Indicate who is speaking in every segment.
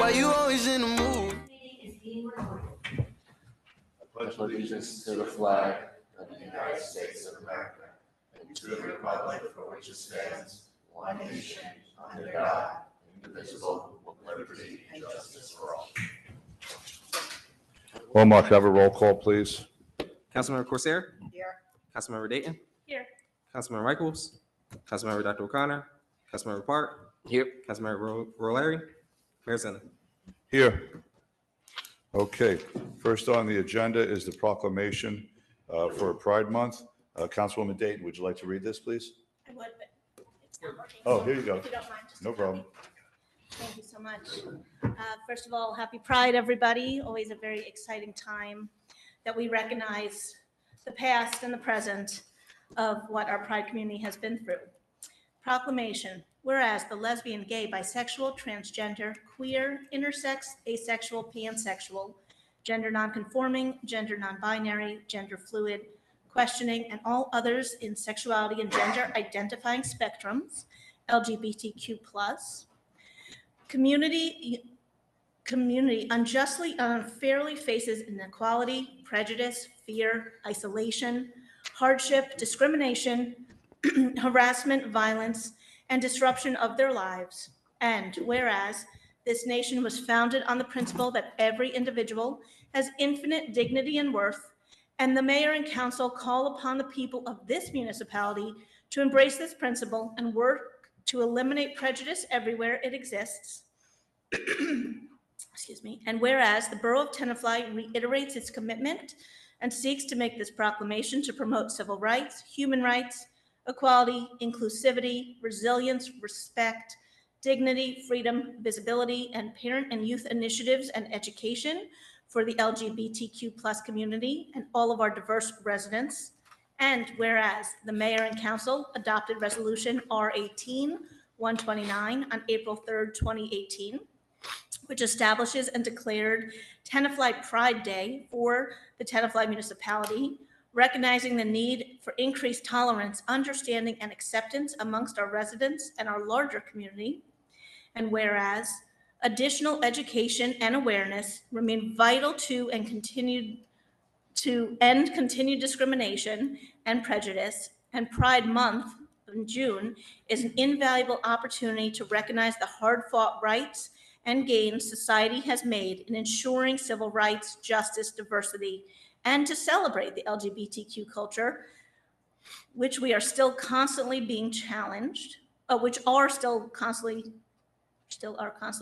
Speaker 1: Why you always in the mood?
Speaker 2: I pledge allegiance to the flag of the United States of America and to the republic for which it stands, one nation, under God, indivisible, with liberty and justice for all.
Speaker 3: Well, Mark, have a roll call, please.
Speaker 4: Councilmember Corsair?
Speaker 5: Here.
Speaker 4: Councilmember Dayton?
Speaker 5: Here.
Speaker 4: Councilmember Michaels? Councilmember Dr. O'Connor? Councilmember Park?
Speaker 1: Here.
Speaker 4: Councilmember Rolary? Mayor Zena?
Speaker 3: Here. Okay, first on the agenda is the proclamation for Pride Month. Councilwoman Dayton, would you like to read this, please?
Speaker 5: I would, but it's not working.
Speaker 3: Oh, here you go.
Speaker 5: If you don't mind, just
Speaker 3: No
Speaker 5: a copy.
Speaker 3: problem.
Speaker 5: Thank you so much. First of all, happy Pride, everybody. Always a very exciting time that we recognize the past and the present of what our Pride community has been through. Proclamation. Whereas the lesbian, gay, bisexual, transgender, queer, intersex, asexual, pansexual, gender nonconforming, gender non-binary, gender fluid, questioning, and all others in sexuality and gender identifying spectrums, LGBTQ+, community unjustly and unfairly faces inequality, prejudice, fear, isolation, hardship, discrimination, harassment, violence, and disruption of their lives. And whereas this nation was founded on the principle that every individual has infinite dignity and worth, and the mayor and council call upon the people of this municipality to embrace this principle and work to eliminate prejudice everywhere it exists. Excuse me. And whereas the Borough of Tenafly reiterates its commitment and seeks to make this proclamation to promote civil rights, human rights, equality, inclusivity, resilience, respect, dignity, freedom, visibility, and parent and youth initiatives and education for the LGBTQ+ community and all of our diverse residents. And whereas the mayor and council adopted resolution R18-129 on April 3rd, 2018, which establishes and declared Tenafly Pride Day for the Tenafly municipality, recognizing the need for increased tolerance, understanding, and acceptance amongst our residents and our larger community. And whereas additional education and awareness remain vital to and continue to end continued discrimination and prejudice, and Pride Month in June is an invaluable opportunity to recognize the hard-fought rights and gains society has made in ensuring civil rights, justice, diversity, and to celebrate the LGBTQ culture, which we are still constantly being challenged,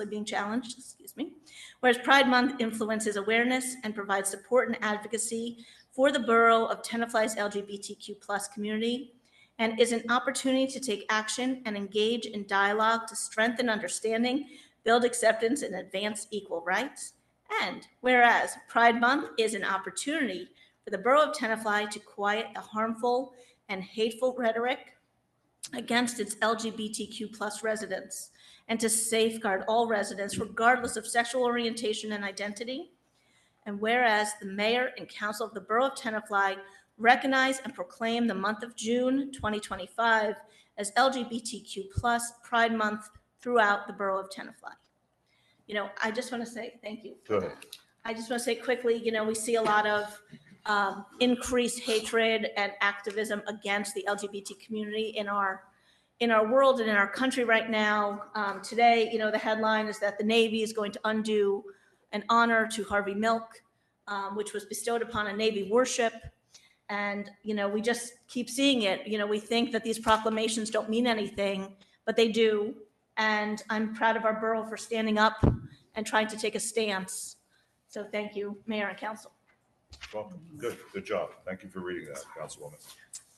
Speaker 5: being challenged, excuse me. Whereas Pride Month influences awareness and provides support and advocacy for the borough of Tenafly's LGBTQ+ community, and is an opportunity to take action and engage in dialogue to strengthen understanding, build acceptance, and advance equal rights. And whereas Pride Month is an opportunity for the borough of Tenafly to quiet the harmful and hateful rhetoric against its LGBTQ+ residents and to safeguard all residents regardless of sexual orientation and identity. And whereas the mayor and council of the borough of Tenafly recognize and proclaim the month of June 2025 as LGBTQ+ Pride Month throughout the borough of Tenafly. You know, I just want to say thank you.
Speaker 3: Go ahead.
Speaker 5: I just want to say quickly, you know, we see a lot of increased hatred and activism against the LGBT community in our world and in our country right now. Today, you know, the headline is that the Navy is going to undo an honor to Harvey Milk, which was bestowed upon a Navy warship. And, you know, we just keep seeing it. You know, we think that these proclamations don't mean anything, but they do. And I'm proud of our borough for standing up and trying to take a stance. So thank you, Mayor and Council.
Speaker 3: Welcome. Good job. Thank you for reading that, Councilwoman.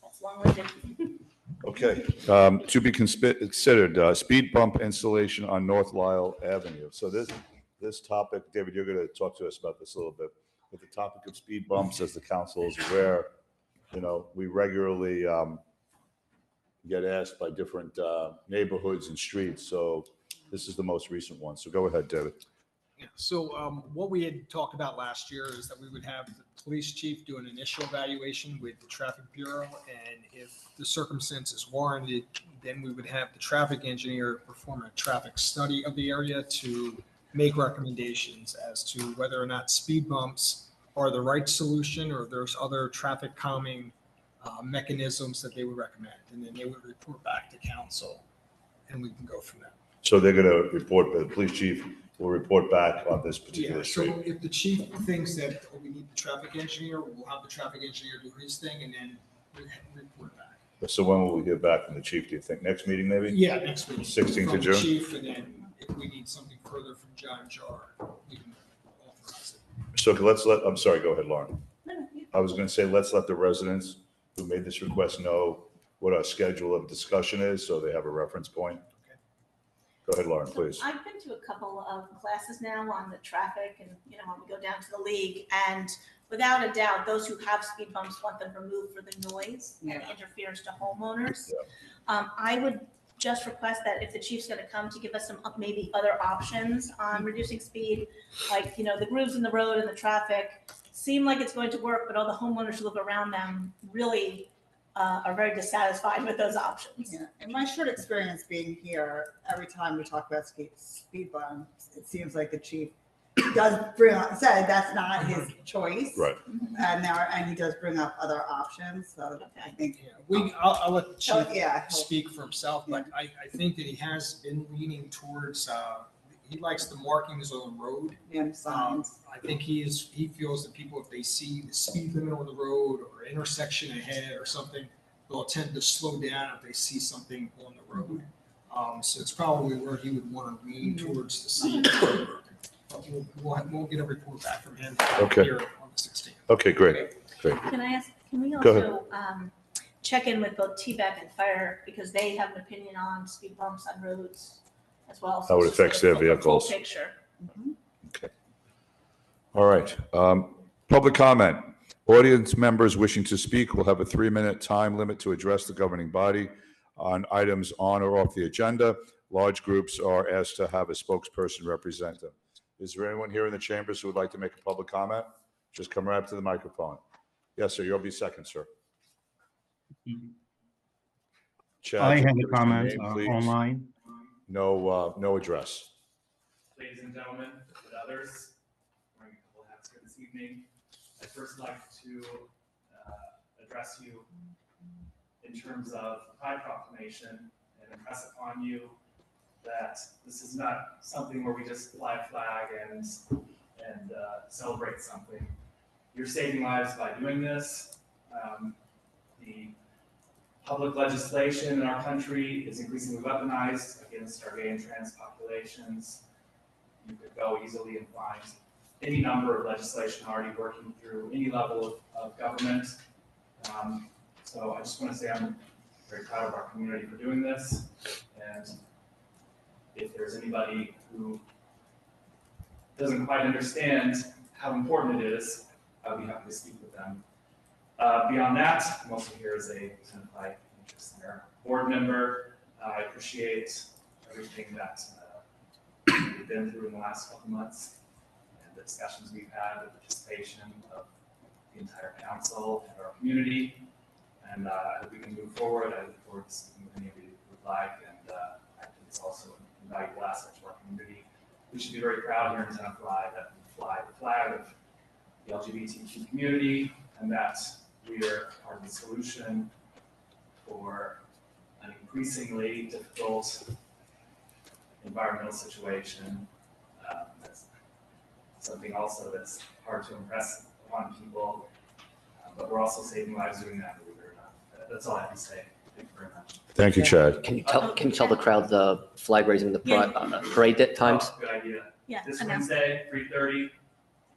Speaker 5: That's long-winded.
Speaker 3: Okay, to be considered, speed bump installation on North Lisle Avenue. So this topic, David, you're going to talk to us about this a little bit. But the topic of speed bumps, as the council is aware, you know, we regularly get asked by different neighborhoods and streets. So this is the most recent one. So go ahead, David.
Speaker 6: Yeah, so what we had talked about last year is that we would have the police chief do an initial evaluation with the traffic bureau, and if the circumstances warranted, then we would have the traffic engineer perform a traffic study of the area to make recommendations as to whether or not speed bumps are the right solution or if there's other traffic calming mechanisms that they would recommend. And then they would report back to council and we can go from there.
Speaker 3: So they're going to report, the police chief will report back on this particular
Speaker 6: Yeah,
Speaker 3: street.
Speaker 6: so if the chief thinks that we need the traffic engineer, we'll have the traffic engineer do his thing and then report back.
Speaker 3: So when will we hear back from the chief, do you think? Next meeting, maybe?
Speaker 6: Yeah, next week.
Speaker 3: 16th
Speaker 6: From
Speaker 3: of
Speaker 6: the
Speaker 3: June?
Speaker 6: Chief, and then if we need something further from John Jar, we can authorize it.
Speaker 3: So I'm sorry, go ahead, Lauren. I was going to say, let's let the residents who made this request know what our schedule of discussion is, so they have a reference point.
Speaker 6: Okay.
Speaker 3: Go ahead, Lauren, please.
Speaker 5: I've been to a couple of classes now on the traffic and, when we go down to the league, and without a doubt, those who have speed bumps want them removed for the noise and interference to homeowners. I would just request that if the chief's gonna come to give us some maybe other options on reducing speed, like, the grooves in the road and the traffic seem like it's going to work, but all the homeowners who live around them really are very dissatisfied with those options.
Speaker 1: Yeah, in my short experience being here, every time we talk about speed bumps, it seems like the chief does bring up, said that's not his choice.
Speaker 3: Right.
Speaker 1: And he does bring up other options, so I think.
Speaker 6: Yeah, I'll let the
Speaker 1: So,
Speaker 6: chief
Speaker 1: yeah.
Speaker 6: speak for himself, but I think that he has been leaning towards, he likes the markings on the road.
Speaker 1: Yeah, signs.
Speaker 6: I think he feels that people, if they see the speed limit on the road or intersection ahead or something, they'll tend to slow down if they see something on the road. So it's probably where he would want to lean towards the scene. But we'll get a report back from him
Speaker 3: Okay.
Speaker 6: here on the 16th.
Speaker 3: Okay, great.
Speaker 5: Can I ask, can we
Speaker 3: Go ahead.
Speaker 5: also check in with both TBEC and fire, because they have an opinion on speed bumps on roads as well?
Speaker 3: How it
Speaker 5: it's just
Speaker 3: affects their
Speaker 5: a full
Speaker 3: vehicles.
Speaker 5: Picture.
Speaker 3: All right. Public comment. Audience members wishing to speak will have a 3-minute time limit to address the governing body on items on or off the agenda. Large groups are asked to have a spokesperson represent them. Is there anyone here in the chambers who would like to make a public comment? Just come right up to the microphone. Yes, sir. You'll be second, sir. Chad,
Speaker 7: I
Speaker 3: can
Speaker 7: have
Speaker 3: you
Speaker 7: a
Speaker 3: give us your
Speaker 7: comment
Speaker 3: name, please?
Speaker 7: online.
Speaker 3: No address.
Speaker 8: Ladies and gentlemen, and others, wearing a couple hats here this evening, I'd first like to address you in terms of Pride Proclamation and impress upon you that this is not something where we just fly a flag and celebrate something. You're saving lives by doing this. The public legislation in our country is increasingly weaponized against our gay and trans populations. You could go easily and find any number of legislation already working through any level of government. So I just want to say I'm very proud of our community for doing this. And if there's anybody who doesn't quite understand how important it is, I'll be happy to speak with them. Beyond that, I'm also here as a Tenafly Interest Center board member. I appreciate everything that we've been through in the last couple months and the discussions we've had, the participation of the entire council and our community. And I hope we can move forward. I look forward to speaking with any of you who would like, and I think it's also a valuable asset to our community. We should be very proud here in Tenafly that we fly the flag of the LGBTQ community, and that we are part of the solution for an increasingly difficult environmental situation. That's something also that's hard to impress upon people, but we're also saving lives doing that, believe it or not. That's all I have to say. Thank you very much.
Speaker 3: Thank you, Chad.
Speaker 2: Can you tell the crowd the flag raising, the parade times?
Speaker 8: Oh, good idea.
Speaker 5: Yeah.
Speaker 8: This
Speaker 5: I know.
Speaker 8: Wednesday, 3:30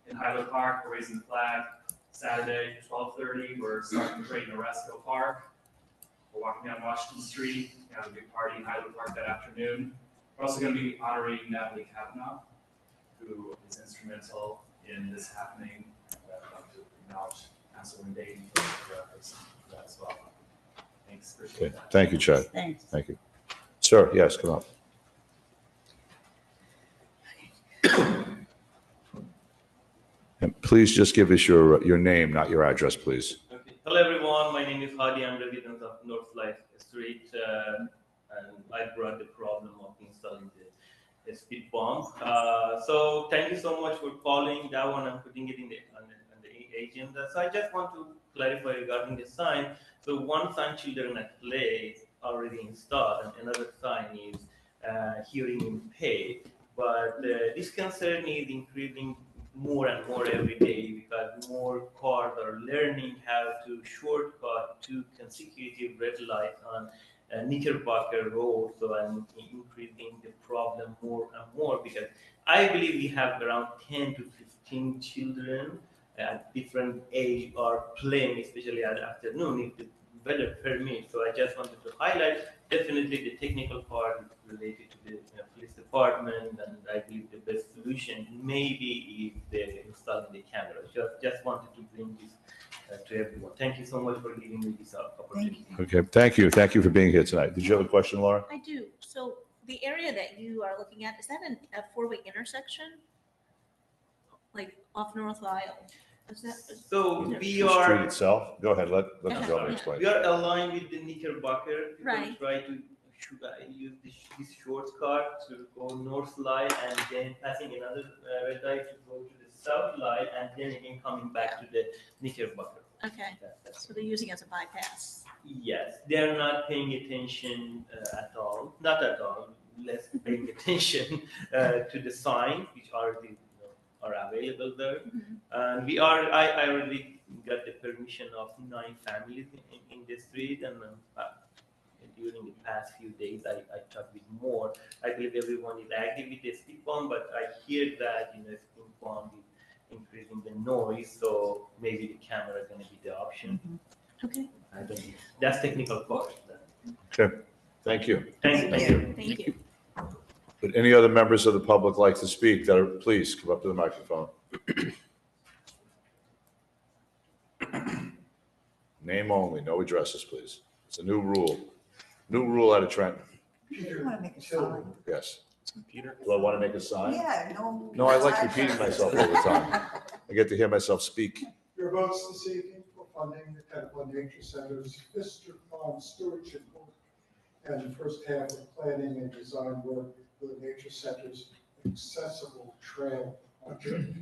Speaker 8: in Highland Park, we're raising the flag. Saturday, 12:30, we're starting the parade in Oresco Park. We're walking down Washington Street, we have a big party in Highland Park that afternoon. We're also going to be honoring Natalie Kavanaugh, who is instrumental in this happening. I'd like to acknowledge Councilwoman Davey for that as well. Thanks.
Speaker 3: Okay.
Speaker 8: Appreciate that.
Speaker 3: Thank you, Chad.
Speaker 1: Thanks.
Speaker 3: Thank you. Sir, yes, come up. And please just give us your name, not your address, please.
Speaker 9: Okay. Hello everyone, my name is Hadi. I'm resident of North Life Street, and I brought the problem of installing the a speed bump. So thank you so much for following that one and putting it in on the agenda. So I just want to clarify regarding the sign. So one sign, children at play, already installed, and another sign is hearing impaired. But this concern is increasing more and more every day because more cars are learning how to shortcut to consecutive red lights on Knickerbocker Road. So I'm increasing the problem more and more because I believe we have around 10 to 15 children at different age are playing, especially at afternoon if the weather permits. So I just wanted to highlight definitely the technical part related to the police department, and I believe the best solution maybe is the installing the camera. Just wanted to bring this to everyone. Thank you so much for giving me this opportunity.
Speaker 3: Okay, thank you. Thank you for being here tonight. Did you have a question, Laura?
Speaker 5: I do. So the area that you are looking at, is that a four-way intersection? Like off North Lisle? Is that?
Speaker 9: So
Speaker 5: is it-
Speaker 9: we
Speaker 3: The street
Speaker 9: are
Speaker 3: itself? Go ahead, let the
Speaker 5: Okay.
Speaker 3: gentleman explain.
Speaker 9: we are aligned with the Knickerbocker. People
Speaker 5: Right.
Speaker 9: try to use this shortcut to go north line and then passing another red light to go to the south line and then again coming back to the Knickerbocker.
Speaker 5: Okay,
Speaker 9: That's
Speaker 5: so they're using it as a bypass.
Speaker 9: Yes, they're not paying attention at all, not at all, less paying attention to the signs which already are available there.
Speaker 5: Mhm.
Speaker 9: And I already got the permission of 9 families in the street, and during the past few days, I talked with more. I believe everyone is active with the speed bump, but I hear that speed bump is increasing the noise, so maybe the camera is going to be the option.
Speaker 5: Okay,
Speaker 9: I don't know. That's technical part.
Speaker 3: Okay, thank you.
Speaker 9: Thank you.
Speaker 5: thank you.
Speaker 3: Would any other members of the public like to speak? That are, please come up to the microphone. Name only, no addresses, please. It's a new rule. New rule out of Trenton.
Speaker 1: You want to make a sign?
Speaker 3: Yes. Do I want to make a sign?
Speaker 1: Yeah, no.
Speaker 3: No, I like repeating myself all the time. I get to hear myself speak.
Speaker 7: Your votes this evening for funding the Tenafly Nature Center's Fister Pond Stewardship Board and the first half of planning and design work for the Nature Center's accessible trail project.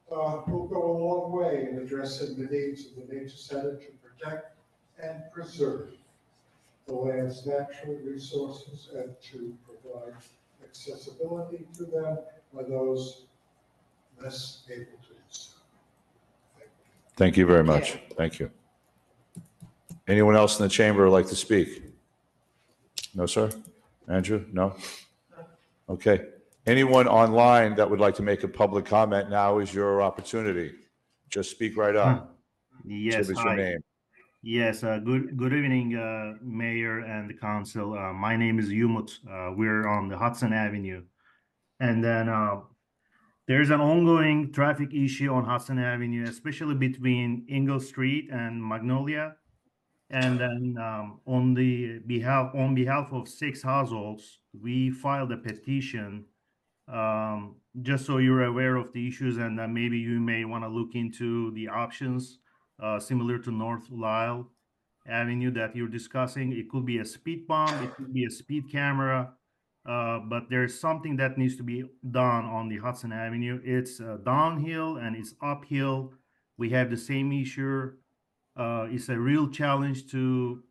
Speaker 7: Will go a long way in addressing the needs of the Nature Center to protect and preserve the land's natural resources and to provide accessibility to them by those less able to do so.
Speaker 3: Thank you very much. Thank you. Anyone else in the chamber would like to speak? No, sir? Andrew? No? Okay. Anyone online that would like to make a public comment, now is your opportunity. Just speak right up.
Speaker 10: Yes,
Speaker 3: Give us your
Speaker 10: hi.
Speaker 3: name.
Speaker 10: Yes, good evening, Mayor and the council. My name is Yumut. We're on the Hudson Avenue. And then there's an ongoing traffic issue on Hudson Avenue, especially between Ingle Street and Magnolia. And then on behalf of 6 households, we filed a petition just so you're aware of the issues, and maybe you may want to look into the options similar to North Lisle Avenue that you're discussing. It could be a speed bump, it could be a speed camera, but there's something that needs to be done on the Hudson Avenue. It's downhill and it's uphill. We have the same issue. It's a real challenge to,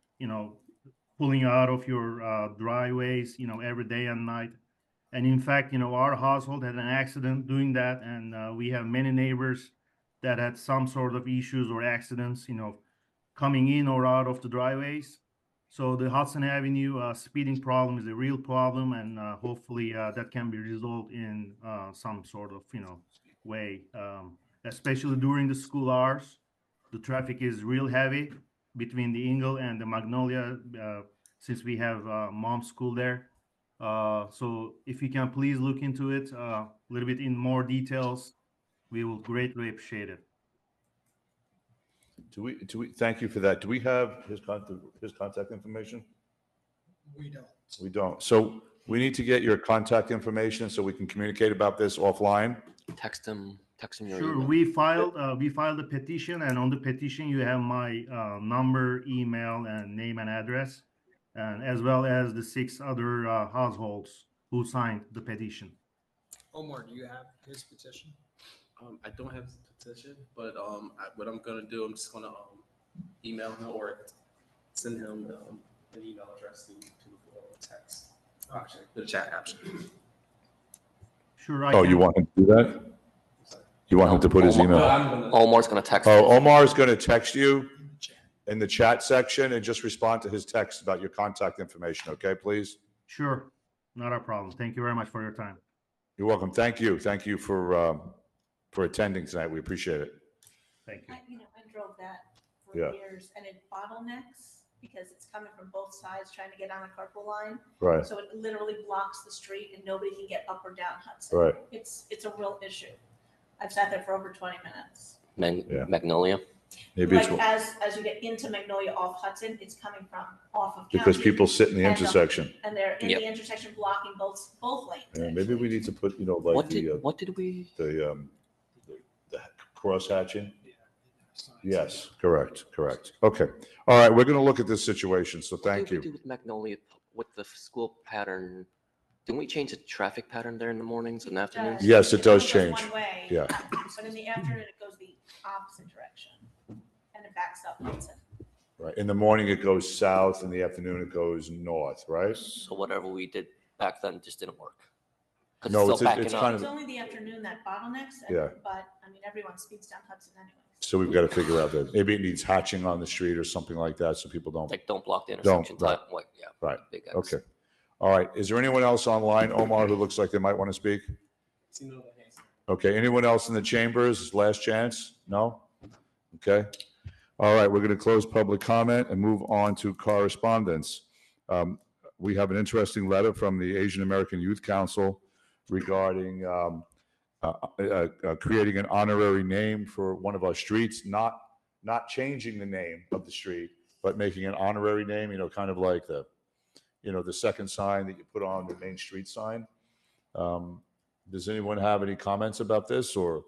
Speaker 10: pulling out of your driveways, every day and night. And in fact, our household had an accident doing that, and we have many neighbors that had some sort of issues or accidents, coming in or out of the driveways. So the Hudson Avenue speeding problem is a real problem, and hopefully that can be resolved in some sort of, way, especially during the school hours. The traffic is real heavy between the Ingle and the Magnolia, since we have mom's school there. So if you can please look into it a little bit in more details, we will greatly appreciate it.
Speaker 3: Do we, thank you for that. Do we have his contact information?
Speaker 6: We don't.
Speaker 3: We don't. So we need to get your contact information so we can communicate about this offline.
Speaker 2: Text him your
Speaker 10: Sure,
Speaker 2: email.
Speaker 10: we filed a petition, and on the petition you have my number, email, and name and address, and as well as the 6 other households who signed the petition.
Speaker 6: Omar, do you have his petition?
Speaker 2: I don't have the petition, but what I'm gonna do, I'm just gonna email him or send him an email address to the text option, the chat option.
Speaker 10: Sure, I
Speaker 3: Oh,
Speaker 10: can.
Speaker 3: you want him to do that? You want him to put his
Speaker 2: No,
Speaker 3: email?
Speaker 2: I'm gonna.
Speaker 11: Omar's gonna text.
Speaker 3: Oh,
Speaker 11: us.
Speaker 3: Omar's going to text you
Speaker 6: In the chat.
Speaker 3: in the chat section and just respond to his text about your contact information, okay, please?
Speaker 10: Sure, not a problem. Thank you very much for your time.
Speaker 3: You're welcome. Thank you. Thank you for attending tonight. We appreciate it.
Speaker 10: Thank you.
Speaker 5: I drove that for
Speaker 3: Yeah.
Speaker 5: years, and it bottlenecks because it's coming from both sides trying to get on a carpool line.
Speaker 3: Right,
Speaker 5: So it literally blocks the street and nobody can get up or down Hudson.
Speaker 3: right.
Speaker 5: It's a real issue. I've sat there for over 20 minutes.
Speaker 3: Yeah.
Speaker 11: Magnolia.
Speaker 3: Maybe it's
Speaker 5: Like as you get into Magnolia off Hudson, it's coming from off of
Speaker 3: because
Speaker 5: County,
Speaker 3: people sit in the
Speaker 5: And,
Speaker 3: intersection.
Speaker 5: and they're in
Speaker 11: Yep.
Speaker 5: the intersection blocking both lanes.
Speaker 3: Yeah, maybe we need to put, like
Speaker 11: What did we?
Speaker 3: the cross hatching.
Speaker 6: Yeah.
Speaker 3: Yes, correct. Okay. All right, we're going to look at this situation, so
Speaker 11: What
Speaker 3: thank
Speaker 11: did we
Speaker 3: you.
Speaker 11: do with Magnolia with the school pattern? Didn't we change the traffic pattern there in the mornings and afternoons?
Speaker 3: Yes, it does
Speaker 5: only goes
Speaker 3: change.
Speaker 5: One way.
Speaker 3: Yeah.
Speaker 5: But in the afternoon, it goes the opposite direction and it backs up Hudson.
Speaker 3: Right. In the morning, it goes south. In the afternoon, it goes north, right?
Speaker 11: So whatever we did back then just didn't work. 'Cause
Speaker 3: No,
Speaker 11: still
Speaker 3: it's
Speaker 11: backing up.
Speaker 3: kind
Speaker 5: It's
Speaker 3: of,
Speaker 5: only the afternoon that bottlenecks.
Speaker 3: Yeah.
Speaker 5: But I mean, everyone speeds down Hudson anyways.
Speaker 3: so we've got to figure out that maybe it needs hatching on the street or something like that, so people don't.
Speaker 11: Like don't block the intersection.
Speaker 3: right.
Speaker 11: Yeah.
Speaker 3: Right.
Speaker 11: Big X.
Speaker 3: Okay. All right. Is there anyone else online, Omar, who looks like they might want to speak? Okay. Anyone else in the chambers? Last chance? No? Okay. All right. We're going to close public comment and move on to correspondence. We have an interesting letter from the Asian American Youth Council regarding creating an honorary name for one of our streets, not changing the name of the street, but making an honorary name, kind of like the second sign that you put on the main street sign. Does anyone have any comments about this, or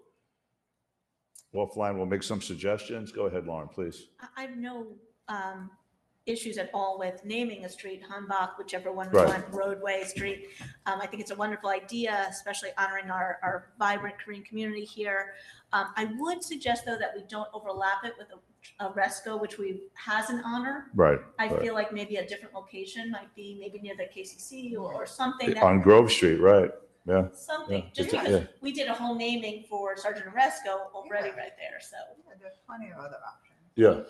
Speaker 3: offline we'll make some suggestions? Go ahead, Lauren, please.
Speaker 5: I have no issues at all with naming a street, Hanbach, whichever one we
Speaker 3: Right.
Speaker 5: want, roadway, street. I think it's a wonderful idea, especially honoring our vibrant Korean community here. I would suggest, though, that we don't overlap it with a Resco, which has an honor.
Speaker 3: Right.
Speaker 5: I
Speaker 3: right.
Speaker 5: feel like maybe a different location might be maybe near the KCC or something.
Speaker 3: On Grove Street, right? Yeah.
Speaker 5: Something,
Speaker 3: yeah,
Speaker 5: just
Speaker 3: it's-
Speaker 5: because
Speaker 3: yeah.
Speaker 5: we did a whole naming for Sergeant Oresco already right there, so,
Speaker 1: Yeah, there's plenty of other options.
Speaker 3: Yeah.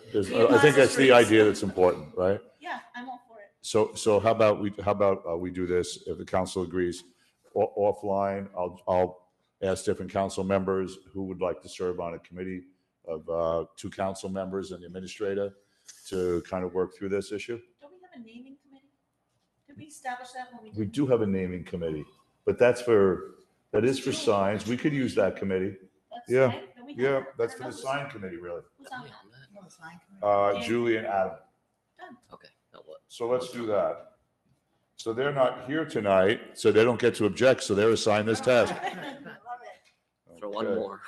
Speaker 3: I think that's the idea that's important, right?
Speaker 5: yeah, I'm all for it.
Speaker 3: So how about we do this, if the council agrees, offline, I'll ask different council members who would like to serve on a committee of 2 council members and the administrator to kind of work through this issue.
Speaker 5: Don't we have a naming committee? Did we establish that when we did?
Speaker 3: We do have a naming committee, but that is for signs. We could use that committee.
Speaker 5: That's
Speaker 3: Yeah,
Speaker 5: right, then we have
Speaker 3: Yeah,
Speaker 5: it.
Speaker 3: that's
Speaker 5: I
Speaker 3: for
Speaker 5: don't
Speaker 3: the
Speaker 5: know
Speaker 3: sign committee, really.
Speaker 5: who's on that.
Speaker 1: No, it's fine.
Speaker 3: Julie and Adam.
Speaker 11: Okay. Now what?
Speaker 3: So let's do that. So they're not here tonight, so they don't get to object, so they're assigned this task.
Speaker 5: I love it.
Speaker 11: For one
Speaker 3: Okay.
Speaker 11: more.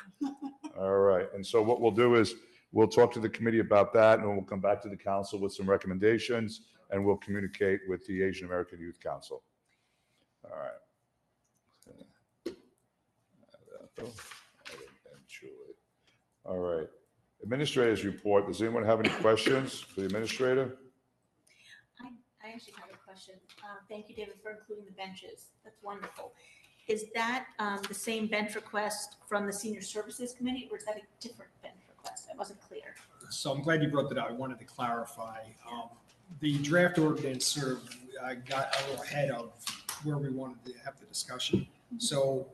Speaker 3: All right, and so what we'll do is, we'll talk to the committee about that, and then we'll come back to the council with some recommendations, and we'll communicate with the Asian American Youth Council. All right. All right. Administrators report. Does anyone have any questions for the administrator?
Speaker 5: I actually have a question. Thank you, David, for including the benches. That's wonderful. Is that the same bench request from the Senior Services Committee, or is that a different bench request? I wasn't clear.
Speaker 6: So I'm glad you brought that up. I wanted to clarify. The draft ordinance sort of got a little ahead of where we wanted to have the discussion. So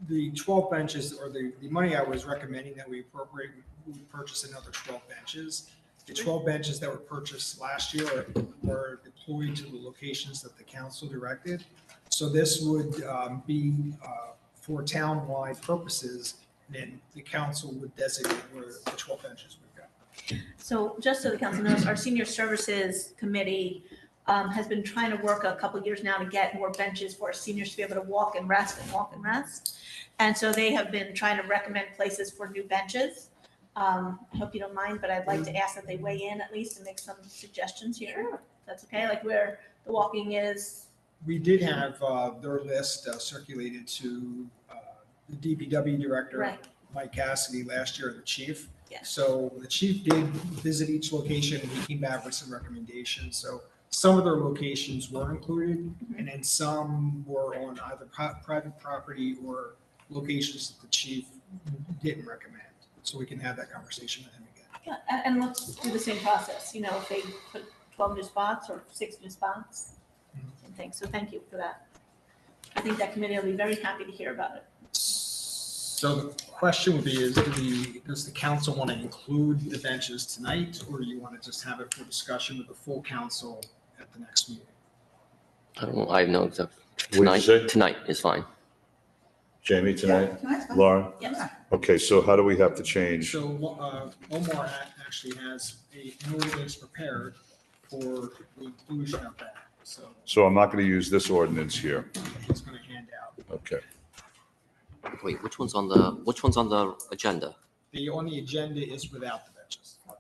Speaker 6: the 12 benches, or the money I was recommending that we appropriate, we purchase another 12 benches. The 12 benches that were purchased last year were deployed to the locations that the council directed. So this would be for town-wide purposes, and the council would designate where the 12 benches would go.
Speaker 5: So just so the council knows, our Senior Services Committee has been trying to work a couple of years now to get more benches for our seniors to be able to walk and rest. And so they have been trying to recommend places for new benches. I hope you don't mind, but I'd like to ask that they weigh in at least and make some suggestions here. If that's okay, like where the walking is
Speaker 6: We did have their list circulated to the DPW director,
Speaker 5: Right.
Speaker 6: Mike Cassidy, last year, and the chief.
Speaker 5: Yeah.
Speaker 6: So the chief did visit each location, and he came back with some recommendations. So some of their locations were included, and then some were on either private property or locations that the chief didn't recommend. So we can have that conversation with him again.
Speaker 5: Yeah, and let's do the same process, you know, if they put 12 new spots or 6 new spots and things. So thank you for that. I think that committee will be very happy to hear about it.
Speaker 6: So the question would be, does the council want to include the benches tonight, or do you want to just have it for discussion with the full council at the next meeting?
Speaker 11: I don't know. I have no exact.
Speaker 3: What did you
Speaker 11: Tonight,
Speaker 3: say?
Speaker 11: tonight is fine.
Speaker 3: Jamie, tonight?
Speaker 1: Tonight's fine.
Speaker 3: Lauren?
Speaker 5: Yes.
Speaker 3: Okay, so how do we have to change?
Speaker 6: So Omar actually has an ordinance prepared for the inclusion of that. So
Speaker 3: I'm not going to use this ordinance here.
Speaker 6: he's going to hand out.
Speaker 3: Okay.
Speaker 11: Wait, which one's on the agenda?
Speaker 6: On the agenda is without the benches.
Speaker 11: I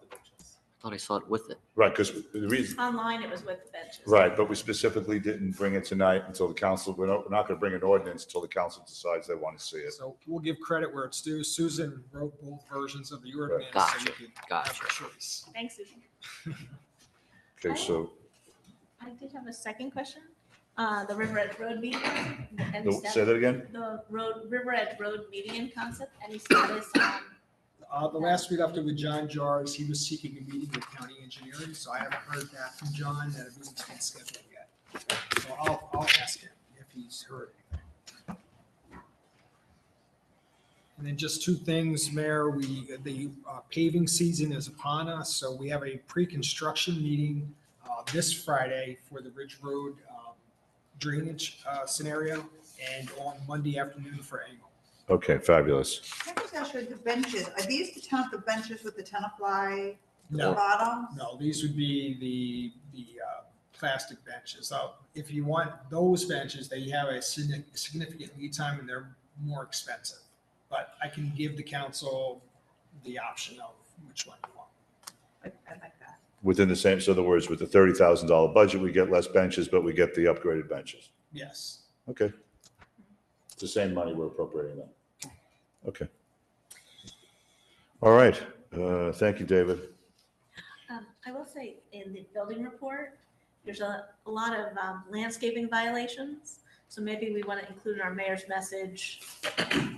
Speaker 11: thought I saw it with it.
Speaker 3: Right, because the reason,
Speaker 5: Online, it was with the benches.
Speaker 3: right, but we specifically didn't bring it tonight until the council, we're not going to bring an ordinance until the council decides they want to see it.
Speaker 6: So we'll give credit where it's due. Susan wrote both versions of the ordinance.
Speaker 11: Gotcha,
Speaker 6: So you can
Speaker 11: gotcha.
Speaker 6: have a choice.
Speaker 5: Thanks, Susan.
Speaker 3: Okay, so
Speaker 5: I did have a second question. The River Edge Road median. Any
Speaker 3: say
Speaker 5: status-
Speaker 3: that again?
Speaker 5: The River Edge Road median concept, any status on?
Speaker 6: The last we left it with John Jars, he was seeking a meeting with county engineering, so I haven't heard back from John that a meeting's been scheduled yet. So I'll ask him if he's heard anything. And then just two things, Mayor, the paving season is upon us, so we have a pre-construction meeting this Friday for the Ridge Road drainage scenario, and on Monday afternoon for Angle.
Speaker 3: Okay, fabulous.
Speaker 1: Can I just ask you, the benches, are these the benches with the Tenafly
Speaker 6: No.
Speaker 1: bottom?
Speaker 6: No, these would be the plastic benches. If you want those benches, they have a significant lead time and they're more expensive. But I can give the council the option of which one you want.
Speaker 1: I like that.
Speaker 3: Within the same, so in other words, with the $30,000 budget, we get less benches, but we get the upgraded benches.
Speaker 6: Yes.
Speaker 3: Okay. It's the same money we're appropriating then. Okay. All right. Thank you, David.
Speaker 5: I will say in the building report, there's a lot of landscaping violations. So maybe we want to include in our mayor's message,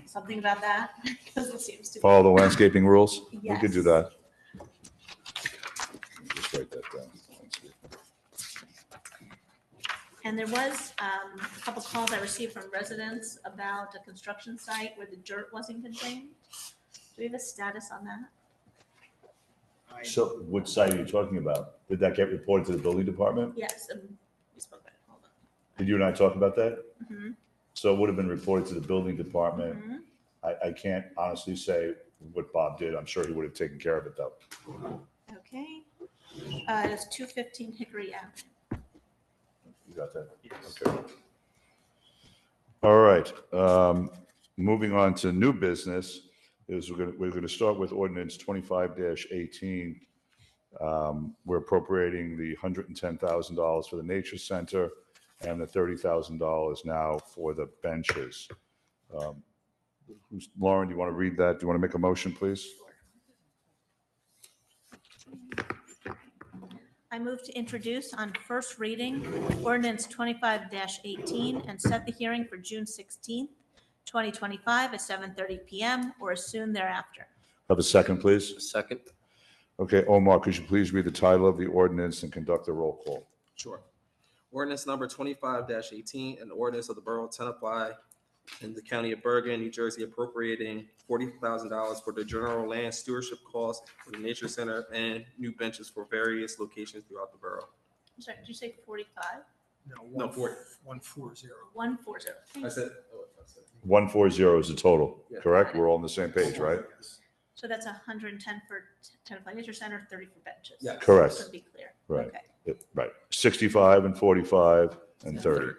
Speaker 5: something about that, because it seems to be.
Speaker 3: Follow the landscaping rules? We could do
Speaker 5: Yes.
Speaker 3: that. Just write that down.
Speaker 5: And there was a couple calls I received from residents about a construction site where the dirt wasn't contained. Do we have a status on that?
Speaker 3: So what site are you talking about? Did that get reported to the building department?
Speaker 5: Yes, we spoke about it. Hold
Speaker 3: Did you and I talk about that?
Speaker 5: on. Mhm,
Speaker 3: So it would have been reported to the building department.
Speaker 5: mhm.
Speaker 3: I can't honestly say what Bob did. I'm sure he would have taken care of it though.
Speaker 5: Okay. It's 215 Hickory Avenue.
Speaker 3: You got that? Okay. All right. Moving on to new business is we're going to start with ordinance 25-18. We're appropriating the $110,000 for the Nature Center and the $30,000 now for the benches. Lauren, do you want to read that? Do you want to make a motion, please?
Speaker 5: I move to introduce on first reading ordinance 25-18 and set the hearing for June 16th, 2025 at 7:30 PM or as soon thereafter.
Speaker 3: Have a second, please.
Speaker 11: Second.
Speaker 3: Okay, Omar, could you please read the title of the ordinance and conduct a roll call?
Speaker 4: Sure. Ordinance number 25-18, an ordinance of the Borough of Tenafly in the County of Bergen, New Jersey, appropriating $40,000 for the general land stewardship costs for the Nature Center and new benches for various locations throughout the borough.
Speaker 5: I'm sorry, did you say 45?
Speaker 6: No,
Speaker 4: 40.
Speaker 6: 140.
Speaker 5: 140.
Speaker 4: I said,
Speaker 3: 140 is the total,
Speaker 4: Yeah.
Speaker 3: correct? We're all on the same page, right?
Speaker 5: So that's 110 for Tenafly Nature Center, 30 for benches.
Speaker 4: Yeah.
Speaker 3: Correct.
Speaker 5: So to be clear.
Speaker 3: Right.
Speaker 5: Okay.
Speaker 3: Right. 65 and 45 and 30.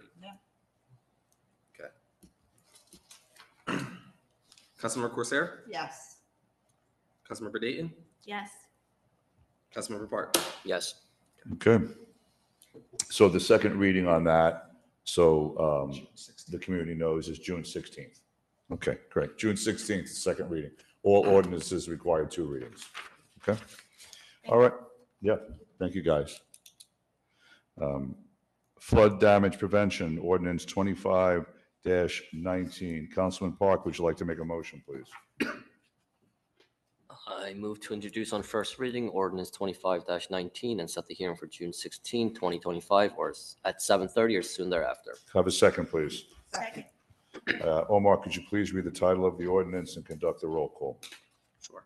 Speaker 4: Councilmember Corsair,
Speaker 1: Yes.
Speaker 4: Councilmember Dayton,
Speaker 5: Yes.
Speaker 4: Councilmember Park.
Speaker 11: Yes.
Speaker 3: Okay. So the second reading on that So
Speaker 6: June 16th.
Speaker 3: the community knows is June 16th. Okay, great. June 16th, second reading. All ordinances require 2 readings. Okay? All right. Yeah, thank you, guys. Flood damage prevention, ordinance 25-19. Councilman Park, would you like to make a motion, please?
Speaker 11: I move to introduce on first reading ordinance 25-19 and set the hearing for June 16, 2025, or at 7:30 or soon thereafter.
Speaker 3: Have a second, please.
Speaker 5: Second.
Speaker 3: Omar, could you please read the title of the ordinance and conduct the roll call?
Speaker 4: Sure.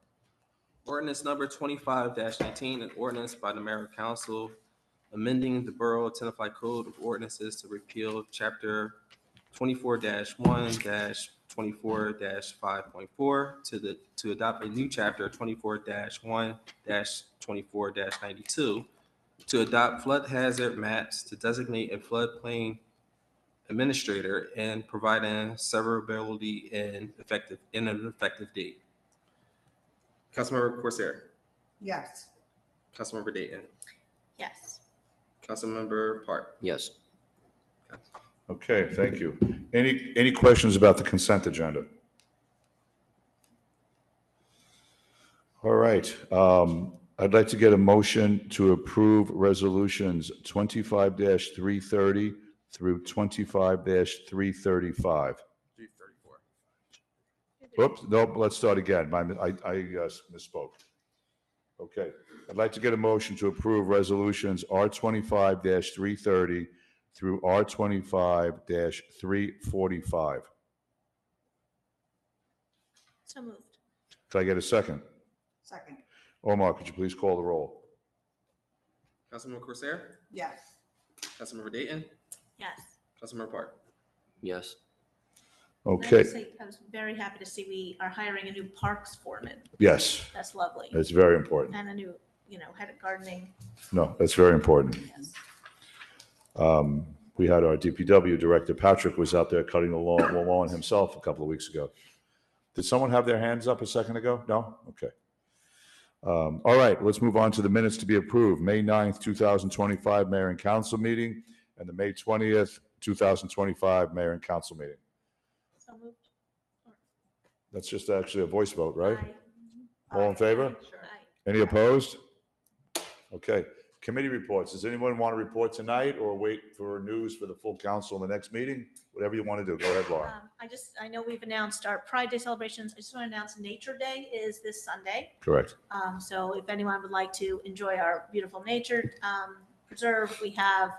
Speaker 4: Ordinance number 25-19, an ordinance by the mayor and council amending the Borough of Tenafly Code of Ordinances to repeal chapter 24-1-24-5.4 to adopt a new chapter 24-1-24-92 to adopt flood hazard maps to designate a floodplain administrator and providing severability and an effective date. Councilmember Corsair,
Speaker 1: Yes.
Speaker 4: Councilmember Dayton,
Speaker 5: Yes.
Speaker 4: Councilmember Park.
Speaker 11: Yes.
Speaker 3: Okay, thank you. Any questions about the consent agenda? All right. I'd like to get a motion to approve resolutions 25-330 through 25-335.
Speaker 4: 334.
Speaker 3: Whoops, nope, let's start again. I misspoke. Okay, I'd like to get a motion to approve resolutions R25-330 through R25-345.
Speaker 5: So moved.
Speaker 3: Can I get a second?
Speaker 1: Second.
Speaker 3: Omar, could you please call the roll?
Speaker 4: Councilmember Corsair,
Speaker 1: Yes.
Speaker 4: Councilmember Dayton,
Speaker 5: Yes.
Speaker 4: Councilmember Park.
Speaker 11: Yes.
Speaker 5: I have to
Speaker 3: Okay,
Speaker 5: say, I was very happy to see we are hiring a new parks foreman.
Speaker 3: yes,
Speaker 5: That's lovely.
Speaker 3: that's very important.
Speaker 5: And a new, head of gardening.
Speaker 3: No, that's very important.
Speaker 5: Yes.
Speaker 3: We had our DPW director, Patrick, was out there cutting the lawn himself a couple of weeks ago. Did someone have their hands up a second ago? No? Okay. All right, let's move on to the minutes to be approved. May 9th, 2025, Mayor and Council meeting, and the May 20th, 2025, Mayor and Council meeting.
Speaker 5: So moved.
Speaker 3: That's just actually a voice vote, right?
Speaker 5: Aye.
Speaker 3: All in favor?
Speaker 1: Sure.
Speaker 5: Aye.
Speaker 3: Any opposed? Okay. Committee reports. Does anyone want to report tonight or wait for news for the full council in the next meeting? Whatever you want to do. Go ahead, Laura.
Speaker 5: I know we've announced our Pride Day celebrations. I just want to announce Nature Day is this Sunday.
Speaker 3: Correct.
Speaker 5: So if anyone would like to enjoy our beautiful nature preserve, we have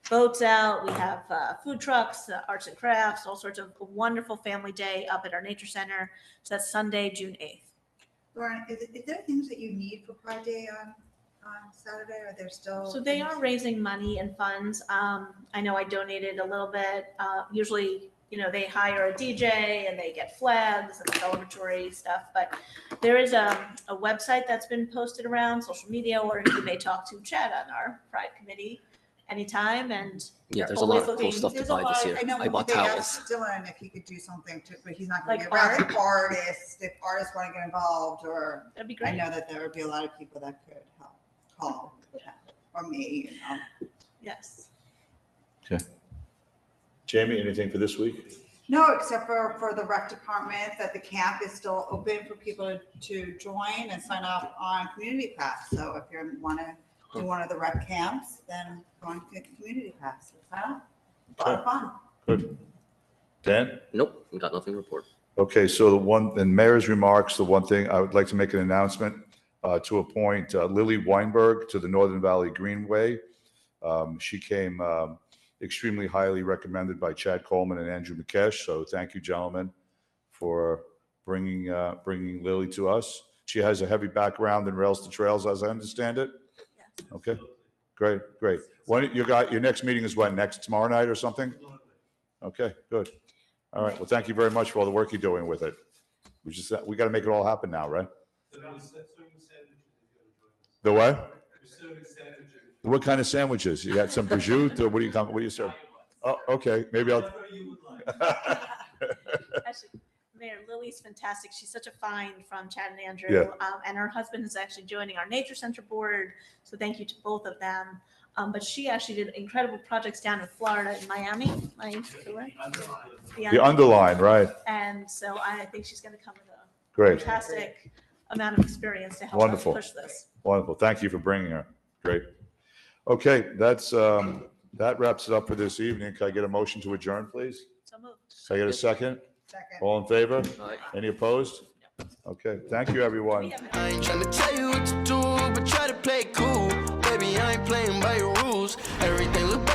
Speaker 5: boats out, we have food trucks, arts and crafts, all sorts of wonderful family day up at our nature center. So that's Sunday, June 8th.
Speaker 1: Lauren, is there things that you need for Pride Day on Saturday? Are there still?
Speaker 5: So they are raising money and funds. I know I donated a little bit. Usually, they hire a DJ and they get flags and celebratory stuff, but there is a website that's been posted around social media, or you may talk to Chad on our Pride Committee anytime, and
Speaker 11: Yeah,
Speaker 5: they're
Speaker 11: there's a lot
Speaker 5: always
Speaker 11: of cool
Speaker 5: looking-
Speaker 11: stuff to
Speaker 1: There's a
Speaker 11: buy this
Speaker 1: lot,
Speaker 11: year.
Speaker 1: I know,
Speaker 11: I bought
Speaker 1: they
Speaker 11: towels.
Speaker 1: asked Dylan if he could do something too, but he's not going to
Speaker 5: Like
Speaker 1: be around.
Speaker 5: art?
Speaker 1: If artists want to get involved, or
Speaker 5: That'd be
Speaker 1: I
Speaker 5: great.
Speaker 1: know that there would be a lot of people that could help call, or me,
Speaker 5: Yes.
Speaker 3: Jamie, anything for this week?
Speaker 1: No, except for the rec department, that the camp is still open for people to join and sign up on Community Pass. So if you want to do one of the rec camps, then go on to Community Pass. Sign up. A lot of fun.
Speaker 3: Good. Dan?
Speaker 11: Nope, we got nothing to report.
Speaker 3: Okay, so in mayor's remarks, the one thing I would like to make an announcement to appoint Lily Weinberg to the Northern Valley Greenway. She came extremely highly recommended by Chad Coleman and Andrew McKesh. So thank you, gentlemen, for bringing Lily to us. She has a heavy background in Rails to Trails, as I understand it.
Speaker 5: Yes.
Speaker 3: Okay, great. When your next meeting is when? Tomorrow night or something? Okay, good. All right. Well, thank you very much for all the work you're doing with it. We got to make it all happen now, right? The what? What kind of sandwiches? You got some prosciutto, or what do you serve? Oh, okay. Maybe I'll.
Speaker 5: Actually, Mayor Lily's fantastic. She's such a find from Chad and Andrew.
Speaker 3: Yeah.
Speaker 5: And her husband is actually joining our Nature Center board. So thank you to both of them. But she actually did incredible projects down in Florida and Miami.
Speaker 3: The underline, right?
Speaker 5: And so I think she's going to come with a
Speaker 3: Great.
Speaker 5: fantastic amount of experience to help
Speaker 3: Wonderful.
Speaker 5: us push this.
Speaker 3: Wonderful. Thank you for bringing her. Great. Okay, that wraps it up for this evening. Can I get a motion to adjourn, please?
Speaker 5: So moved.
Speaker 3: Can I get a second?
Speaker 1: Second.
Speaker 3: All in favor?
Speaker 11: Aye.
Speaker 3: Any opposed? Okay, thank you, everyone.
Speaker 12: I ain't tryna tell you what to do, but try to play it cool. Baby, I ain't playing by your rules. Everything look